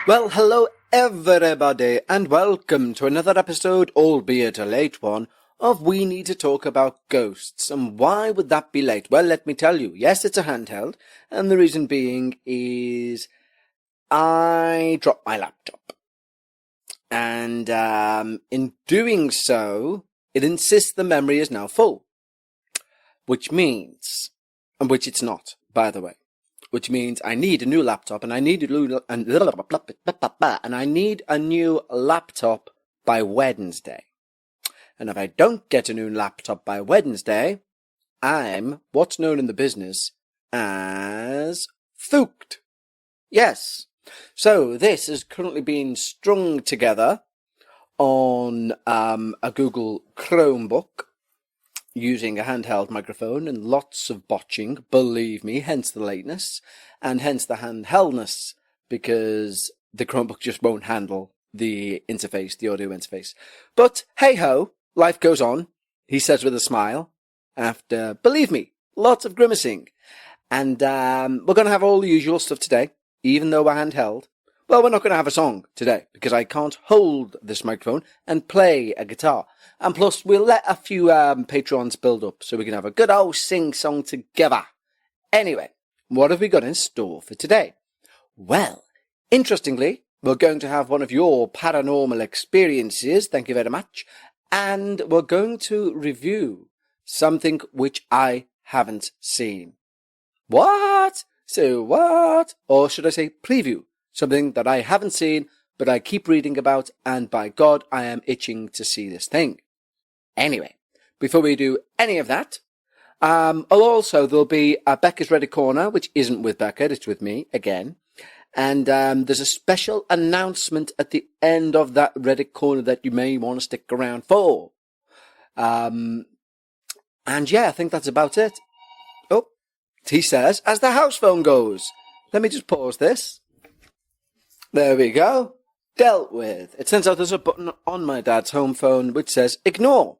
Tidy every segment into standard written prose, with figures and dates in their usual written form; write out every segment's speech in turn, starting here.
Well, hello everybody, and welcome to another episode, albeit a late one, of We Need to Talk About Ghosts. And why would that be late? Well, let me tell you. Yes, it's a handheld, and the reason being is I dropped my laptop. And in doing so, it insists the memory is now full. Which means, and which it's not, by the way. Which means I need a new laptop, and I need a new laptop by Wednesday. And if I don't get a new laptop by Wednesday, I'm what's known in the business as fooked. Yes. So this is currently being strung together on a Google Chromebook, using a handheld microphone and lots of botching, believe me, hence the lateness, and hence the handheldness, because the Chromebook just won't handle the interface, the audio interface. But hey-ho, life goes on, he says with a smile, after, believe me, lots of grimacing. And we're going to have all the usual stuff today, even though we're handheld. Well, we're not going to have a song today, because I can't hold this microphone and play a guitar. And plus, we'll let a few Patreons build up, so we can have a good old sing-song together. Anyway, what have we got in store for today? Well, interestingly, we're going to have one of your paranormal experiences, thank you very much, and we're going to review something which I haven't seen. What? So what? Or should I say preview? Something that I haven't seen, but I keep reading about, and by God, I am itching to see this thing. Anyway, before we do any of that, there'll be a Becca's Reddit Corner, which isn't with Becca, it's with me, again. And there's a special announcement at the end of that Reddit Corner that you may want to stick around for. And yeah, I think that's about it. Oh, he says, as the house phone goes. Let me just pause this. There we go. Dealt with. It turns out there's a button on my dad's home phone which says ignore.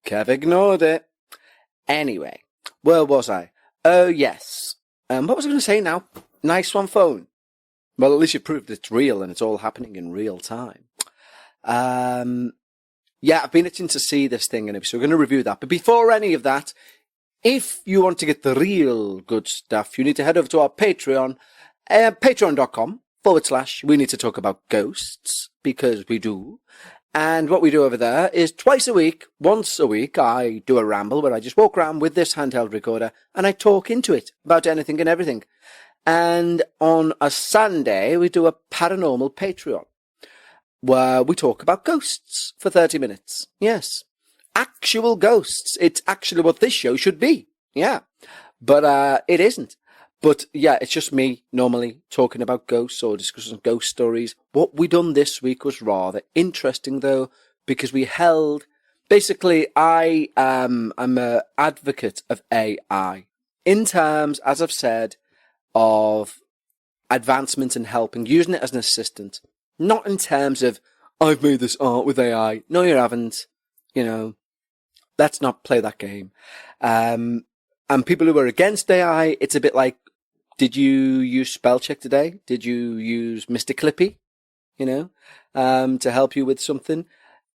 Kev ignored it. Anyway, where was I? Oh, yes. What was I going to say now? Nice one, phone. Well, at least you proved it's real and it's all happening in real time. Yeah, I've been itching to see this thing, anyway, so we're going to review that. But before any of that, if you want to get the real good stuff, you need to head over to our Patreon, patreon.com/we need to talk about ghosts, because we do. And what we do over there is once a week, I do a ramble where I just walk around with this handheld recorder and I talk into it about anything and everything. And on a Sunday, we do a paranormal Patreon where we talk about ghosts for 30 minutes. Yes. Actual ghosts. It's actually what this show should be. Yeah. But it isn't. But yeah, it's just me normally talking about ghosts or discussing ghost stories. What we done this week was rather interesting though, because we held, basically I am an advocate of AI in terms, as I've said, of advancement and helping, using it as an assistant. Not in terms of, I've made this art with AI. No, you haven't. You know, let's not play that game. And people who are against AI, it's a bit like, did you use spell check today? Did you use Mr. Clippy, to help you with something?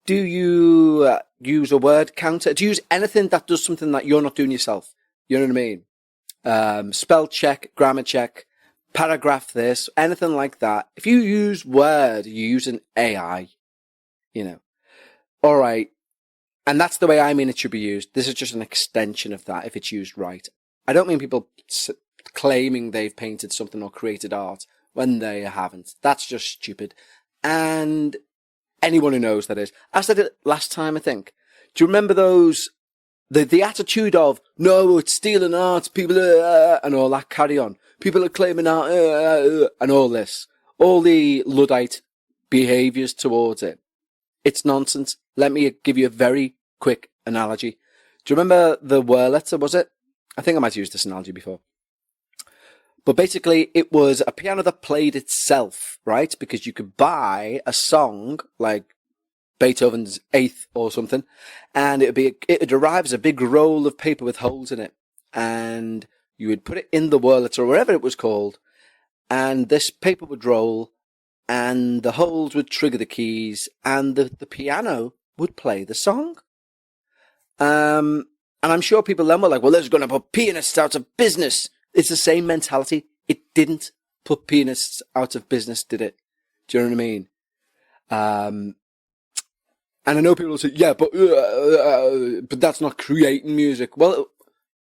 Do you use a word counter? Do you use anything that does something that you're not doing yourself? You know what I mean? Spell check, grammar check, paragraph this, anything like that. If you use Word, you use an AI, All right. And that's the way I mean it should be used. This is just an extension of that if it's used right. I don't mean people claiming they've painted something or created art when they haven't. That's just stupid. And anyone who knows that is. I said it last time, I think. Do you remember those, the attitude of, no, it's stealing art, people and all that carry on. People are claiming art, and all this. All the Luddite behaviours towards it. It's nonsense. Let me give you a very quick analogy. Do you remember the Wurlitzer, was it? I think I might have used this analogy before. But basically, it was a piano that played itself, right? Because you could buy a song, like Beethoven's Eighth or something, and it would arrive as a big roll of paper with holes in it. And you would put it in the Wurlitzer or whatever it was called, and this paper would roll, and the holes would trigger the keys, and the piano would play the song. And I'm sure people then were like, well, this is going to put pianists out of business. It's the same mentality. It didn't put pianists out of business, did it? Do you know what I mean? And I know people will say, yeah, but that's not creating music. Well,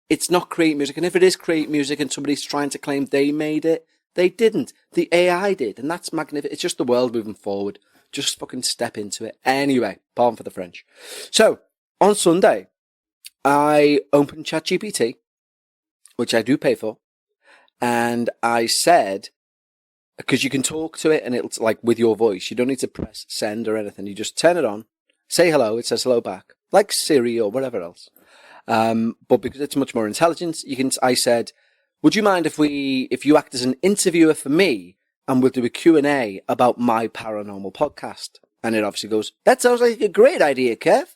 it's not creating music. And if it is creating music and somebody's trying to claim they made it, they didn't. The AI did. And that's magnificent. It's just the world moving forward. Just fucking step into it. Anyway, pardon for the French. So, on Sunday, I opened ChatGPT, which I do pay for. And I said, because you can talk to it and it's like with your voice. You don't need to press send or anything. You just turn it on, say hello, it says hello back, like Siri or whatever else. But because it's much more intelligent, I said, would you mind if you act as an interviewer for me and we'll do a Q&A about my paranormal podcast? And it obviously goes, that sounds like a great idea, Kev.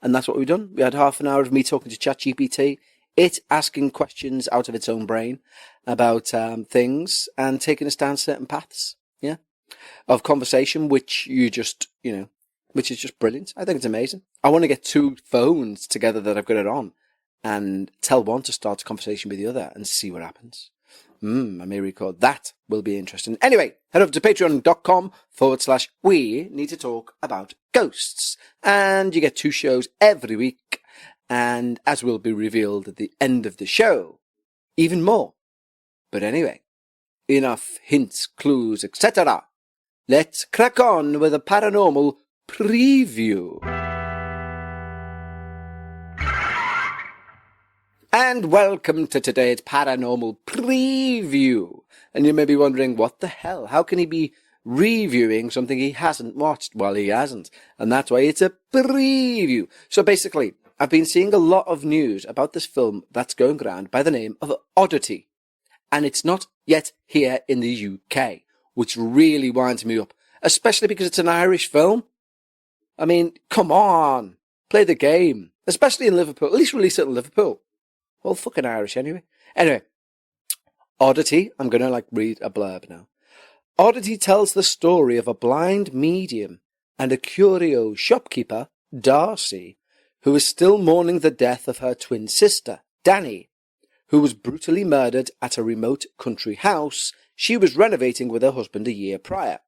And that's what we've done. We had half an hour of me talking to ChatGPT, it asking questions out of its own brain about things and taking us down certain paths, yeah, of conversation, which which is just brilliant. I think it's amazing. I want to get two phones together that I've got it on and tell one to start a conversation with the other and see what happens. I may record. That will be interesting. Anyway, head over to patreon.com/we need to talk about ghosts. And you get 2 shows every week. And as will be revealed at the end of the show, even more. But anyway, enough hints, clues, etc. Let's crack on with a paranormal preview. And welcome to today's paranormal preview. And you may be wondering, what the hell? How can he be reviewing something he hasn't watched? Well, he hasn't. And that's why it's a preview. So basically, I've been seeing a lot of news about this film that's going around by the name of Oddity. And it's not yet here in the UK, which really winds me up, especially because it's an Irish film. I mean, come on, play the game, especially in Liverpool. At least release it in Liverpool. Well, fucking Irish anyway. Anyway, Oddity, I'm going to read a blurb now. Oddity tells the story of a blind medium and a curio shopkeeper, Darcy, who is still mourning the death of her twin sister, Danny, who was brutally murdered at a remote country house she was renovating with her husband a year prior.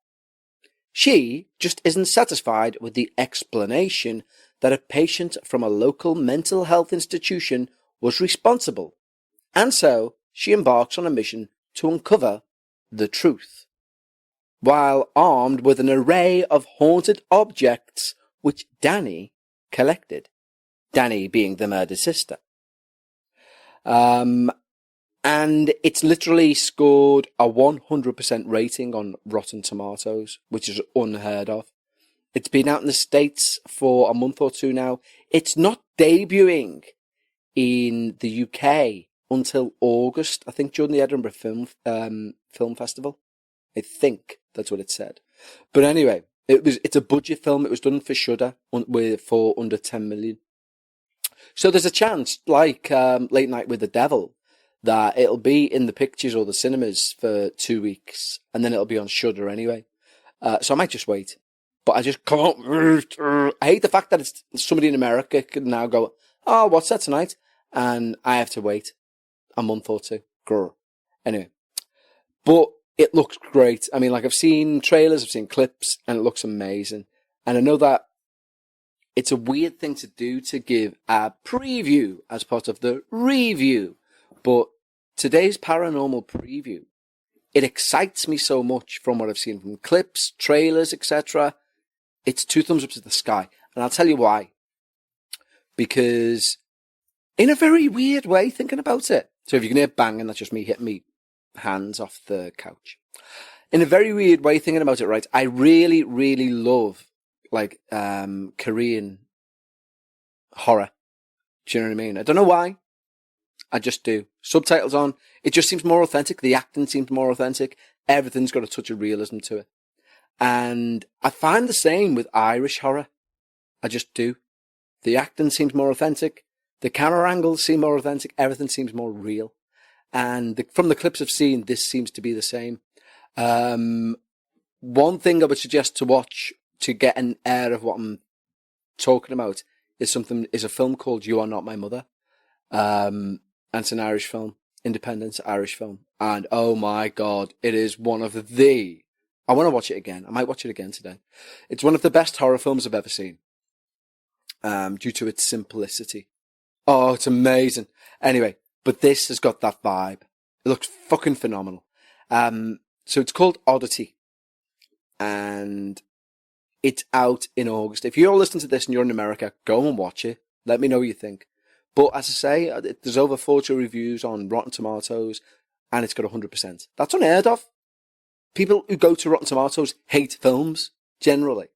She just isn't satisfied with the explanation that a patient from a local mental health institution was responsible, and so she embarks on a mission to uncover the truth, while armed with an array of haunted objects which Danny collected. Danny being the murdered sister. And it's literally scored a 100% rating on Rotten Tomatoes, which is unheard of. It's been out in the States for a month or 2 now. It's not debuting in the UK until August, I think, during the Edinburgh Film Festival. I think that's what it said. But anyway, it's a budget film. It was done for Shudder for under 10 million. So there's a chance, like Late Night with the Devil, that it'll be in the pictures or the cinemas for 2 weeks, and then it'll be on Shudder anyway. So I might just wait. But I just can't. I hate the fact that it's somebody in America can now go, oh, what's that tonight? And I have to wait a month or 2. Grr. Anyway. But it looks great. I mean, I've seen trailers, I've seen clips, and it looks amazing. And I know that it's a weird thing to do to give a preview as part of the review. But today's paranormal preview, it excites me so much from what I've seen from clips, trailers, etc. It's 2 thumbs up to the sky. And I'll tell you why. Because in a very weird way, thinking about it. So if you can hear banging, that's just me hitting me hands off the couch. In a very weird way, thinking about it, right, I really, really love Korean horror. Do you know what I mean? I don't know why. I just do. Subtitles on. It just seems more authentic. The acting seems more authentic. Everything's got a touch of realism to it. And I find the same with Irish horror. I just do. The acting seems more authentic. The camera angles seem more authentic. Everything seems more real. And from the clips I've seen, this seems to be the same. one thing I would suggest to watch to get an air of what I'm talking about is a film called You Are Not My Mother. And it's an Irish film, independent Irish film. And oh my God, it is one of I want to watch it again. I might watch it again today. It's one of the best horror films I've ever seen. Due to its simplicity. Oh, it's amazing. Anyway, but this has got that vibe. It looks fucking phenomenal. So it's called Oddity. And it's out in August. If you're listening to this and you're in America, go and watch it. Let me know what you think. But as I say, there's over 40 reviews on Rotten Tomatoes, and it's got 100%. That's unheard of. People who go to Rotten Tomatoes hate films, generally.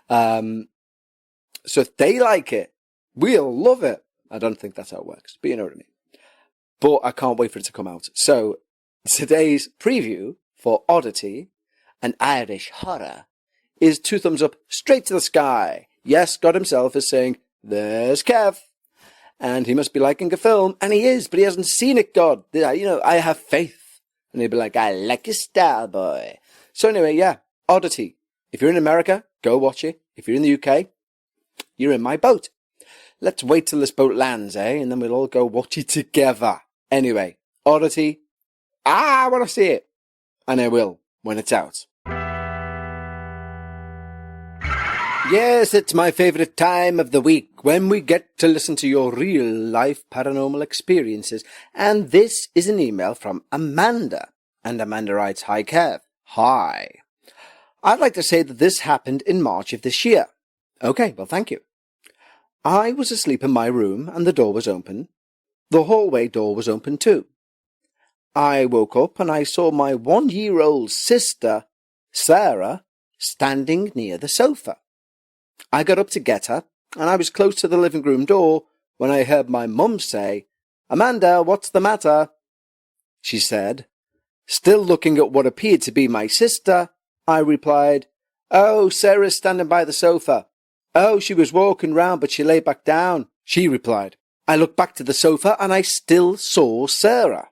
So if they like it, we'll love it. I don't think that's how it works, but you know what I mean. But I can't wait for it to come out. So today's preview for Oddity, an Irish horror, is 2 thumbs up straight to the sky. Yes, God himself is saying, there's Kev. And he must be liking a film, and he is, but he hasn't seen it, God. I have faith. And he'll be like, I like your style, boy. So anyway, yeah, Oddity. If you're in America, go watch it. If you're in the UK, you're in my boat. Let's wait till this boat lands, and then we'll all go watch it together. Anyway, Oddity. I want to see it. And I will, when it's out. Yes, it's my favourite time of the week when we get to listen to your real-life paranormal experiences. And this is an email from Amanda. And Amanda writes, Hi, Kev. Hi. I'd like to say that this happened in March of this year. Okay, well, thank you. I was asleep in my room and the door was open. The hallway door was open too. I woke up and I saw my 1-year-old sister, Sarah, standing near the sofa. I got up to get her, and I was close to the living room door when I heard my mum say, Amanda, what's the matter? She said. Still looking at what appeared to be my sister, I replied, Oh, Sarah's standing by the sofa. Oh, she was walking round, but she lay back down, she replied. I looked back to the sofa, and I still saw Sarah.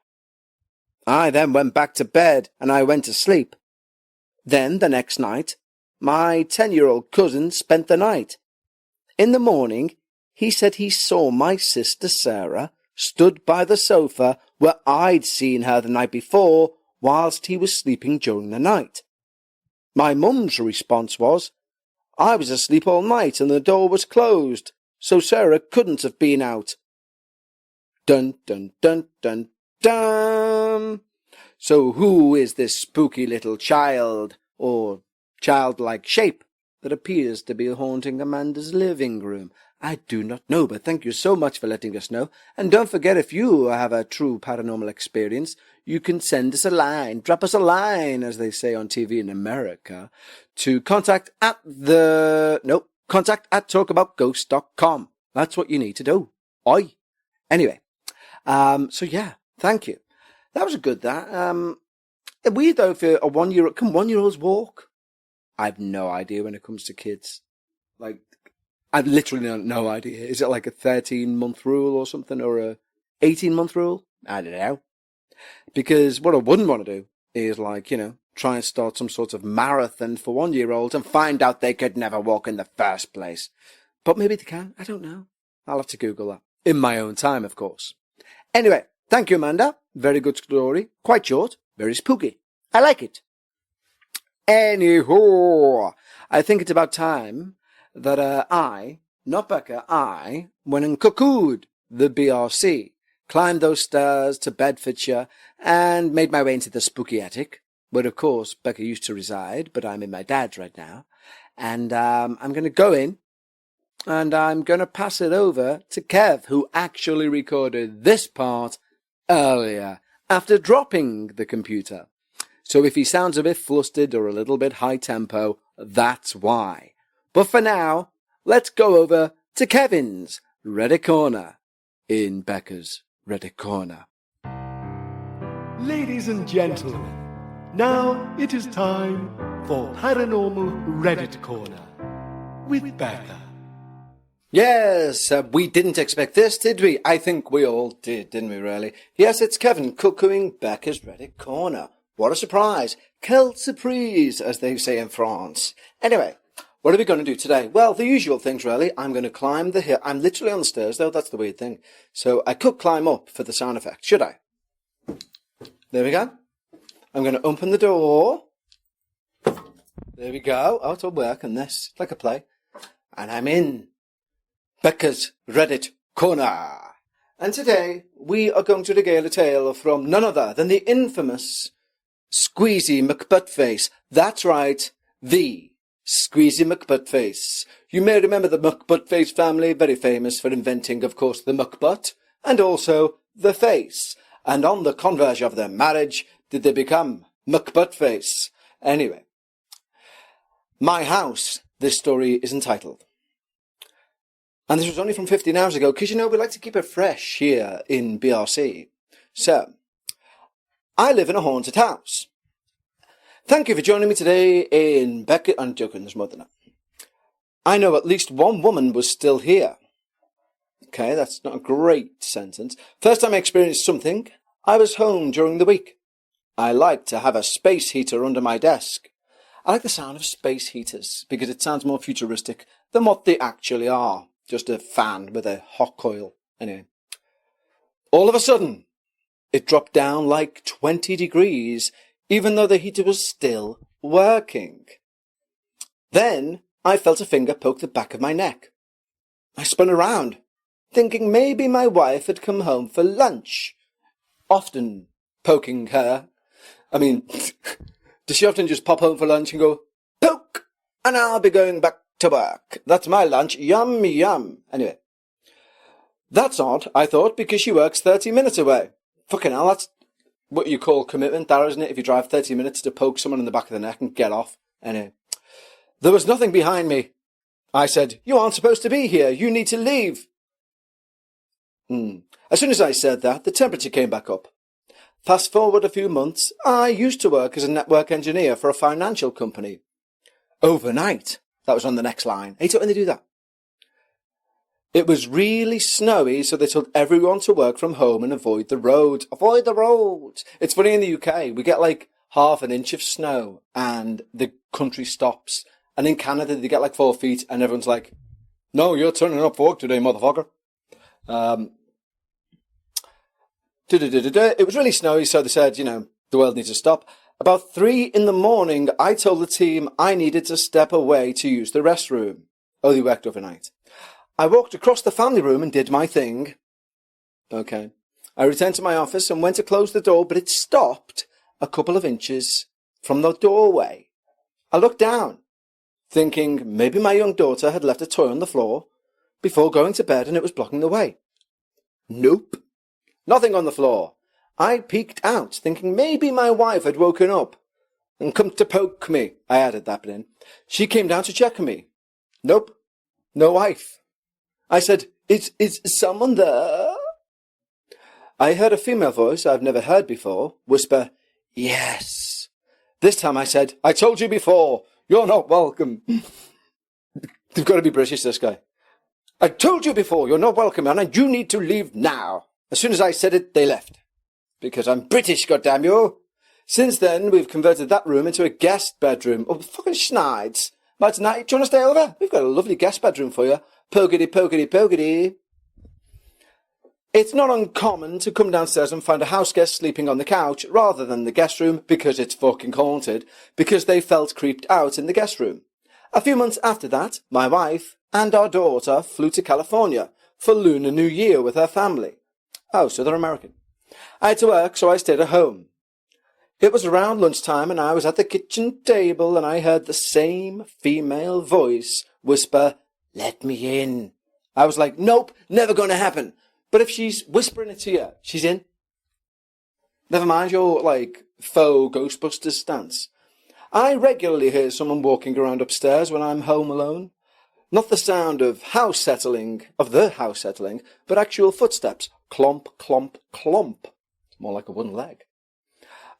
I then went back to bed, and I went to sleep. Then, the next night, my 10-year-old cousin spent the night. In the morning, he said he saw my sister Sarah stood by the sofa where I'd seen her the night before whilst he was sleeping during the night. My mum's response was, I was asleep all night and the door was closed, so Sarah couldn't have been out. Dun, dun, dun, dun, dun. So who is this spooky little child, or childlike shape, that appears to be haunting Amanda's living room? I do not know, but thank you so much for letting us know. And don't forget, if you have a true paranormal experience, you can send us a line, drop us a line, as they say on TV in America, to contact at talkaboutghosts.com. That's what you need to do. Oi. Anyway, so yeah, thank you. That was a good, weird though, if a 1-year-old, can 1-year-olds walk? I have no idea when it comes to kids. Like, I've literally no idea. Is it like a 13-month rule or something, or a 18-month rule? I don't know. Because what I wouldn't want to do is, try and start some sort of marathon for 1-year-olds and find out they could never walk in the first place. But maybe they can. I don't know. I'll have to Google that. In my own time, of course. Anyway, thank you, Amanda. Very good story. Quite short. Very spooky. I like it. Anywho, I think it's about time that I went and cuckooed the BRC, climbed those stairs to Bedfordshire, and made my way into the spooky attic, where of course Becca used to reside, but I'm in my dad's right now. And I'm going to go in, and I'm going to pass it over to Kev, who actually recorded this part earlier, after dropping the computer. So if he sounds a bit flustered or a little bit high tempo, that's why. But for now, let's go over to Kevin's Reddit Corner in Becca's Reddit Corner. Ladies and gentlemen, now it is time for Paranormal Reddit Corner with Becca. Yes, we didn't expect this, did we? I think we all did, didn't we, really? Yes, it's Kevin cuckooing Becca's Reddit Corner. What a surprise. Quelle surprise, as they say in France. Anyway, what are we going to do today? Well, the usual things, really. I'm going to climb the hill. I'm literally on the stairs, though. That's the weird thing. So I could climb up for the sound effect, should I? There we go. I'm going to open the door. There we go. Oh, it'll work on this. Like a play. And I'm in Be Kevs Reddit Corner. And today, we are going to regale a tale from none other than the infamous Squeezy McButtface. That's right, the Squeezy McButtface. You may remember the McButtface family, very famous for inventing, of course, the McButt, and also the face. And on the converge of their marriage, did they become McButtface. Anyway, My House, this story is entitled. And this was only from 15 hours ago, because, we like to keep it fresh here in BRC. So, I live in a haunted house. Thank you for joining me today in Beckett. I'm joking, there's more than that. I know at least one woman was still here. Okay, that's not a great sentence. First time I experienced something, I was home during the week. I like to have a space heater under my desk. I like the sound of space heaters because it sounds more futuristic than what they actually are. Just a fan with a hot coil. Anyway. All of a sudden, it dropped down like 20 degrees, even though the heater was still working. Then I felt a finger poke the back of my neck. I spun around, thinking maybe my wife had come home for lunch. Often poking her. Does she often just pop home for lunch and go, poke, and I'll be going back to work. That's my lunch. Yum, yum. Anyway. That's odd, I thought, because she works 30 minutes away. Fucking hell, that's what you call commitment, that isn't it? If you drive 30 minutes to poke someone in the back of the neck and get off. Anyway. There was nothing behind me. I said, you aren't supposed to be here. You need to leave. As soon as I said that, the temperature came back up. Fast forward a few months, I used to work as a network engineer for a financial company. Overnight. That was on the next line. I hate it when they do that. It was really snowy, so they told everyone to work from home and avoid the road. Avoid the road! It's funny in the UK, we get like half an inch of snow and the country stops. And in Canada, they get like 4 feet and everyone's like, no, you're turning up for work today, motherfucker. It was really snowy, so they said, the world needs to stop. About 3 a.m, I told the team I needed to step away to use the restroom. Oh, they worked overnight. I walked across the family room and did my thing. Okay. I returned to my office and went to close the door, but it stopped a couple of inches from the doorway. I looked down, thinking maybe my young daughter had left a toy on the floor before going to bed and it was blocking the way. Nope. Nothing on the floor. I peeked out, thinking maybe my wife had woken up and come to poke me. I added that bit in. She came down to check on me. Nope. No wife. I said, is someone there? I heard a female voice I've never heard before whisper, yes. This time I said, I told you before, you're not welcome. They've got to be British, this guy. I told you before, you're not welcome, and you need to leave now. As soon as I said it, they left. Because I'm British, goddamn you. Since then, we've converted that room into a guest bedroom. Oh, fucking schnides. But tonight, do you want to stay over? We've got a lovely guest bedroom for you. Pokety, pokety, pokety. It's not uncommon to come downstairs and find a house guest sleeping on the couch rather than the guest room because it's fucking haunted, because they felt creeped out in the guest room. A few months after that, my wife and our daughter flew to California for Lunar New Year with her family. Oh, so they're American. I had to work, so I stayed at home. It was around lunchtime and I was at the kitchen table and I heard the same female voice whisper, let me in. I was like, nope, never going to happen. But if she's whispering it to you, she's in. Never mind your, faux Ghostbusters stance. I regularly hear someone walking around upstairs when I'm home alone. Not the sound of the house settling, but actual footsteps. Clomp, clomp, clomp. More like a wooden leg.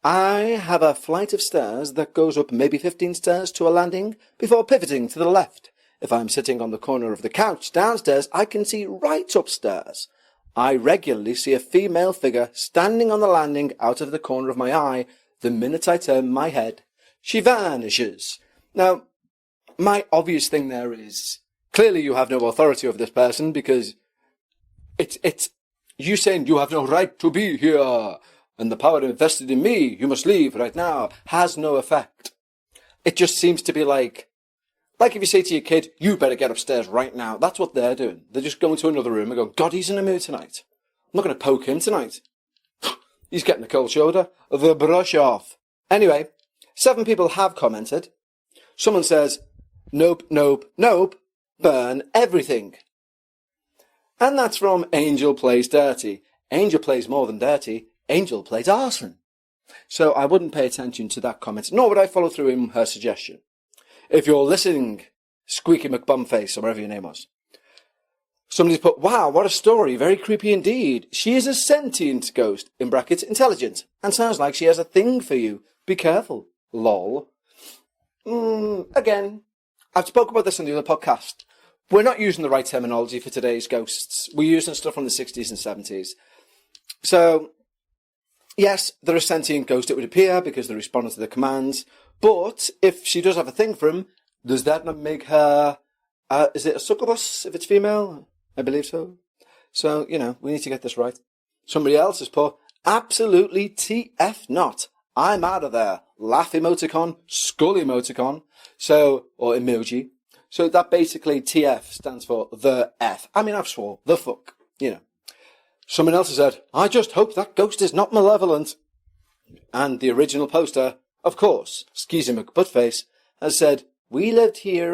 I have a flight of stairs that goes up maybe 15 stairs to a landing before pivoting to the left. If I'm sitting on the corner of the couch downstairs, I can see right upstairs. I regularly see a female figure standing on the landing out of the corner of my eye the minute I turn my head she vanishes. Now, my obvious thing there is, clearly you have no authority over this person because it's you saying you have no right to be here and the power invested in me, you must leave right now, has no effect. It just seems to be like if you say to your kid, you better get upstairs right now. That's what they're doing. They're just going to another room and going, God, he's in a mood tonight. I'm not going to poke him tonight. He's getting a cold shoulder. The brush off. Anyway, 7 people have commented. Someone says, nope, nope, nope, burn everything. And that's from Angel Plays Dirty. Angel plays more than dirty. Angel plays arson. So I wouldn't pay attention to that comment, nor would I follow through in her suggestion. If you're listening, Squeaky McBumface, or whatever your name was, somebody's put, wow, what a story, very creepy indeed. She is a sentient ghost, in brackets, intelligent, and sounds like she has a thing for you. Be careful, lol. Again, I've spoken about this on the other podcast. We're not using the right terminology for today's ghosts. We're using stuff from the 60s and 70s. So, yes, they're a sentient ghost, it would appear, because they're responding to the commands. But if she does have a thing for him, does that not make her, is it a succubus if it's female? I believe so. So, we need to get this right. Somebody else has put, absolutely TF not. I'm out of there. Laugh emoticon, skull emoticon. So, or emoji. So that basically TF stands for the F. I mean, I've swore. The fuck. Someone else has said, I just hope that ghost is not malevolent. And the original poster, of course, Skeezy McButtface, has said, we've lived here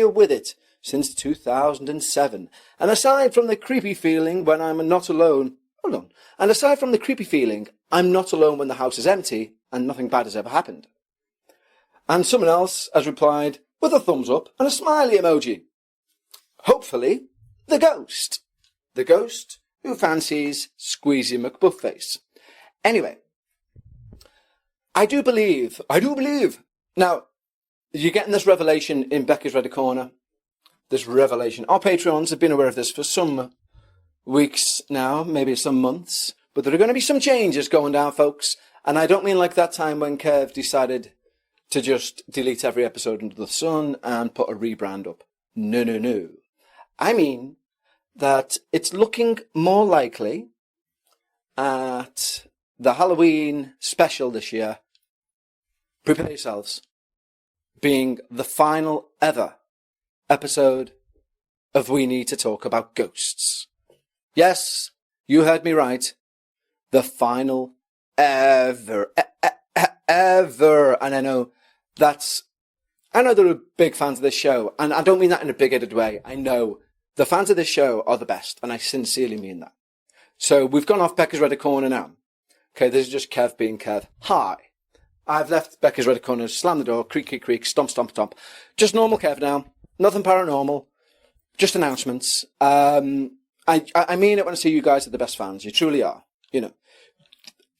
with it since 2007. And aside from the creepy feeling when I'm not alone, and aside from the creepy feeling, I'm not alone when the house is empty and nothing bad has ever happened. And someone else has replied with a thumbs up and a smiley emoji. Hopefully, the ghost. The ghost who fancies Squeezy McButtface. Anyway, I do believe. Now, you're getting this revelation in Becca's Reddit Corner. This revelation. Our Patreons have been aware of this for some weeks now, maybe some months. But there are going to be some changes going down, folks. And I don't mean like that time when Kev decided to just delete every episode under the sun and put a rebrand up. No. I mean that it's looking more likely at the Halloween special this year, prepare yourselves, being the final ever episode of We Need to Talk About Ghosts. Yes, you heard me right. The final ever. And I know they're big fans of this show, and I don't mean that in a big-headed way. I know the fans of this show are the best, and I sincerely mean that. So we've gone off Becca's Reddit Corner now. Okay, this is just Kev being Kev. Hi. I've left Becca's Reddit Corner, slam the door, creak, creak, creak, stomp, stomp, stomp. Just normal Kev now. Nothing paranormal. Just announcements. I mean it when I say you guys are the best fans. You truly are.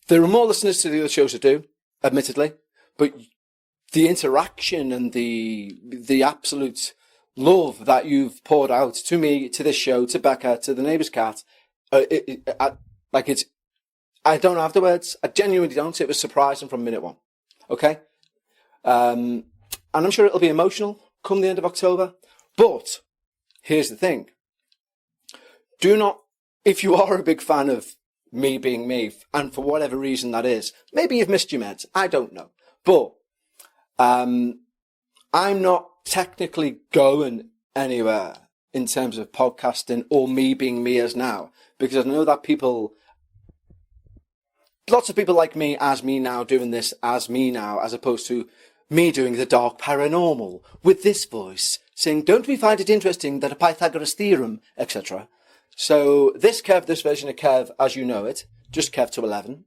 There are more listeners to the other shows that do, admittedly, but the interaction and the absolute love that you've poured out to me, to this show, to Becca, to the neighbour's cat, I don't have the words. I genuinely don't. It was surprising from minute one. Okay? And I'm sure it'll be emotional come the end of October. But here's the thing. Do not, if you are a big fan of me being me, and for whatever reason that is, maybe you've missed your meds. I don't know. But I'm not technically going anywhere in terms of podcasting or me being me as now, because I know that lots of people like me as me now, doing this as me now, as opposed to me doing the dark paranormal with this voice saying, don't we find it interesting that a Pythagoras theorem, etc. So this version of Kev, as you know it, just Kev to 11,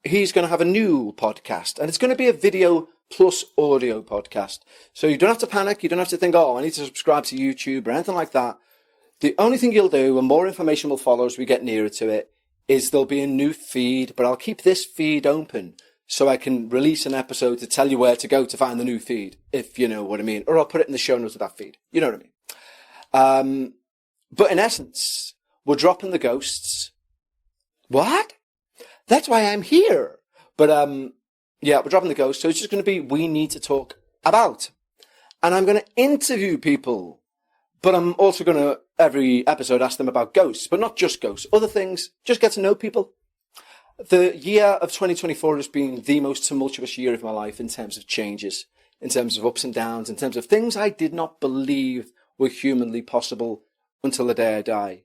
he's going to have a new podcast, and it's going to be a video plus audio podcast. So you don't have to panic. You don't have to think, I need to subscribe to YouTube or anything like that. The only thing you'll do, and more information will follow as we get nearer to it, is there'll be a new feed, but I'll keep this feed open so I can release an episode to tell you where to go to find the new feed, if you know what I mean. Or I'll put it in the show notes of that feed. You know what I mean? But in essence, we're dropping the ghosts. What? That's why I'm here. But Yeah, we're dropping the ghost. So it's just going to be, we need to talk about. And I'm going to interview people. But I'm also going to, every episode, ask them about ghosts. But not just ghosts. Other things. Just get to know people. The year of 2024 has been the most tumultuous year of my life in terms of changes. In terms of ups and downs. In terms of things I did not believe were humanly possible until the day I die.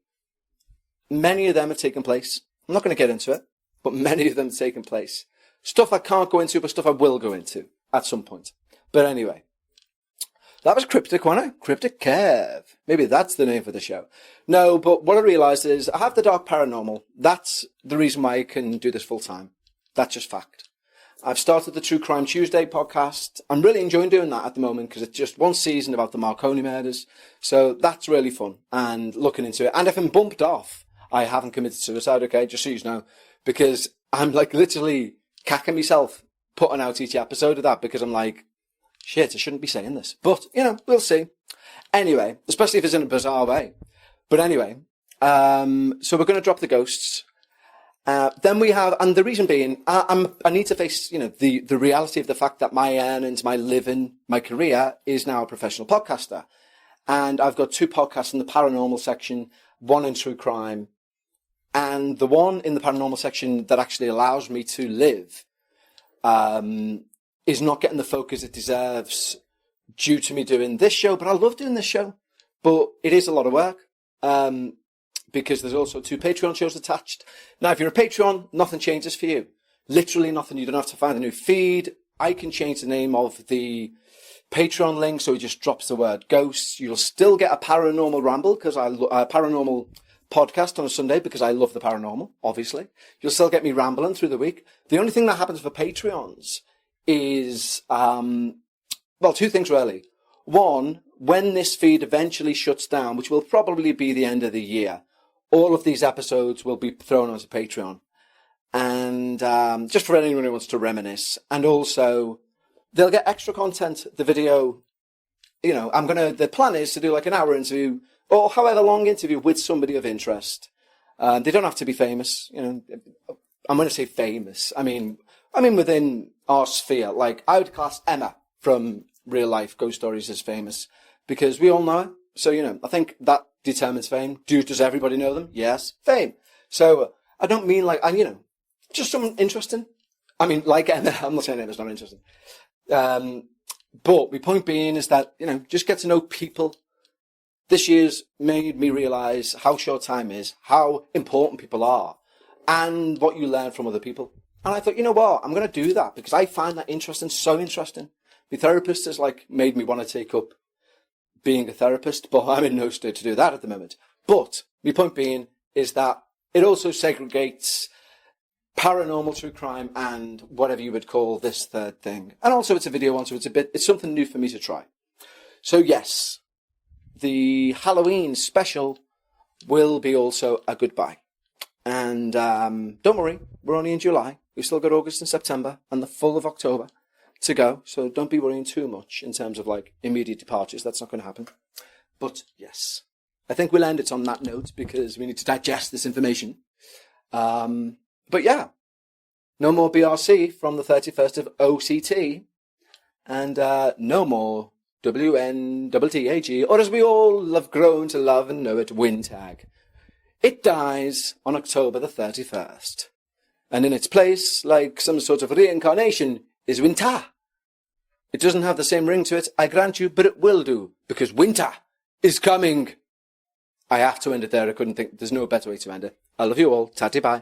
Many of them have taken place. I'm not going to get into it. But many of them have taken place. Stuff I can't go into, but stuff I will go into at some point. But anyway. That was cryptic, wasn't it? Cryptic Kev. Maybe that's the name for the show. No, but what I realised is I have the dark paranormal. That's the reason why I can do this full time. That's just fact. I've started the True Crime Tuesday podcast. I'm really enjoying doing that at the moment because it's just one season about the Marconi murders. So that's really fun and looking into it. And if I'm bumped off, I haven't committed suicide, okay? Just so you know. Because I'm like literally cacking myself putting out each episode of that because I'm like, shit, I shouldn't be saying this. But, you know, we'll see. Anyway, especially if it's in a bizarre way. But anyway, so we're going to drop the ghosts. Then we have, and the reason being, I need to face, you know, the reality of the fact that my earnings, my living, my career is now a professional podcaster. And I've got 2 podcasts in the paranormal section, 1 in true crime. And the one in the paranormal section that actually allows me to live, is not getting the focus it deserves due to me doing this show. But I love doing this show. But it is a lot of work. Because there's also 2 Patreon shows attached. Now, if you're a Patreon, nothing changes for you. Literally nothing. You don't have to find a new feed. I can change the name of the Patreon link, so it just drops the word ghosts. You'll still get a paranormal ramble, because a paranormal podcast on a Sunday, because I love the paranormal, obviously. You'll still get me rambling through the week. The only thing that happens for Patreons is, 2 things really. One, when this feed eventually shuts down, which will probably be the end of the year, all of these episodes will be thrown onto Patreon. And just for anyone who wants to reminisce. And also, they'll get extra content. The video, you know, the plan is to do like an hour interview, or however long interview with somebody of interest. They don't have to be famous, you know. I'm going to say famous. I mean within our sphere. Like, I would class Emma from Real Life Ghost Stories as famous, because we all know her. So, you know, I think that determines fame. Does everybody know them? Yes. Fame. So, I don't mean like, just someone interesting. I mean, like Emma. I'm not saying Emma's not interesting. But my point being is that, you know, just get to know people. This year's made me realise how short time is, how important people are, and what you learn from other people. And I thought, you know what? I'm going to do that because I find that interesting, so interesting. My therapist has like made me want to take up being a therapist, but I'm in no state to do that at the moment. But my point being is that it also segregates paranormal, true crime, and whatever you would call this third thing. And also it's a video one, so it's something new for me to try. So yes, the Halloween special will be also a goodbye. And don't worry, we're only in July. We've still got August and September and the full of October to go. So don't be worrying too much in terms of like immediate departures. That's not going to happen. But yes, I think we'll end it on that note because we need to digest this information. But yeah, no more BRC from the 31st of OCT, and no more WNTTAG, or as we all have grown to love and know it, WinTag. It dies on October the 31st. And in its place, like some sort of reincarnation, is winter. It doesn't have the same ring to it, I grant you, but it will do, because winter is coming. I have to end it there. I couldn't think, there's no better way to end it. I love you all. Tatty bye.